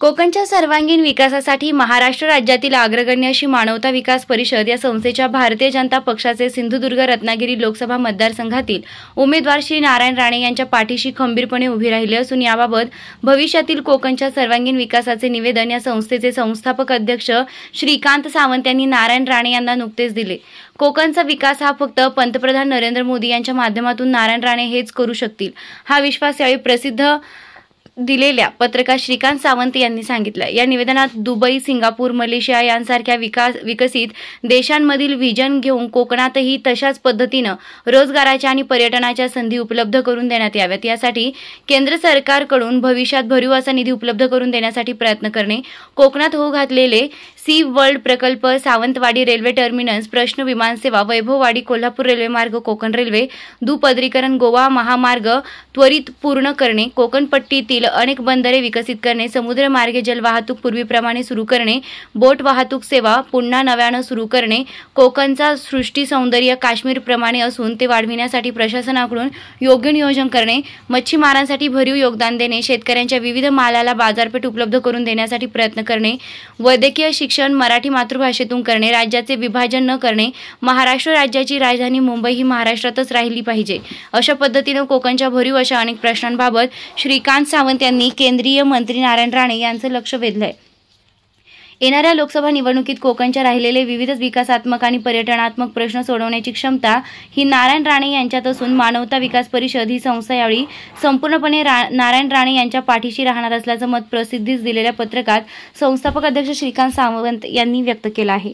कोकणच्या सर्वांगीण विकासासाठी महाराष्ट्र राज्यातील अग्रगण्य अशी मानवता विकास परिषद या संस्थेच्या भारतीय जनता पक्षाचे सिंधुदुर्ग रत्नागिरी लोकसभा मतदारसंघातील उमेदवार श्री नारायण राणे यांच्या पाठीशी खंबीरपणे उभी राहिली असून याबाबत भविष्यातील कोकणच्या सर्वांगीण विकासाचे निवेदन या संस्थेचे संस्थापक अध्यक्ष श्रीकांत सावंत यांनी नारायण राणे यांना नुकतेच दिले। कोकणचा विकास हा फक्त पंतप्रधान नरेंद्र मोदी यांच्या माध्यमातून नारायण राणे हेच करू शकतील, हा विश्वास यावेळी प्रसिद्ध दिलेल्या पत्रकार श्रीकांत सावंत यांनी सांगितलं। या निवेदनात दुबई, सिंगापूर, मलेशिया यांसारख्या विकसित देशांमधील व्हिजन घेऊन कोकणातही तशाच पद्धतीनं रोजगाराच्या आणि पर्यटनाच्या संधी उपलब्ध करून देण्यात याव्यात, यासाठी केंद्र सरकारकडून भविष्यात भरीव असा निधी उपलब्ध करून देण्यासाठी प्रयत्न करणे, कोकणात होऊ घातलेले सी वर्ल्ड प्रकल्प, सावंतवाडी रेल्वे टर्मिनस प्रश्न, विमानसेवा, वैभववाडी कोल्हापूर रेल्वे मार्ग, कोकण रेल्वे दुपदरीकरण, गोवा महामार्ग त्वरित पूर्ण करणे, कोकण पट्टीतील अनेक बंदरे विकसित करणे, समुद्र मार्गे जलवाहतूक पूर्वीप्रमाणे सुरू करणे, बोट वाहतूक सेवा पुन्हा नव्यानं सुरू करणे, कोकणचा सृष्टी सौंदर्य काश्मीर प्रमाणे असून ते वाढविण्यासाठी प्रशासनाकडून योग्य नियोजन करणे, मच्छीमारांसाठी भरीव योगदान देणे, शेतकऱ्यांच्या विविध मालाला बाजारपेठ उपलब्ध करून देण्यासाठी प्रयत्न करणे, वैद्यकीय शिक्षण मराठी मातृभाषेतून करणे, राज्याचे विभाजन न करणे, महाराष्ट्र राज्याची राजधानी मुंबई ही महाराष्ट्रातच राहिली पाहिजे, अशा पद्धतीने कोकणच्या भरीव अशा अनेक प्रश्नांबाबत श्रीकांत सावंत यांनी केंद्रीय मंत्री नारायण राणे यांचं लक्ष वेधलंय। येणाऱ्या लोकसभा निवडणुकीत कोकणच्या राहिलेले विविध विकासात्मक आणि पर्यटनात्मक प्रश्न सोडवण्याची क्षमता ही नारायण राणे यांच्यात असून मानवता विकास परिषद ही संस्था यावेळी संपूर्णपणे नारायण राणे यांच्या पाठीशी राहणार असल्याचं मत प्रसिद्धीस दिलेल्या पत्रकात संस्थापक अध्यक्ष श्रीकांत सावंत यांनी व्यक्त केलं आहे।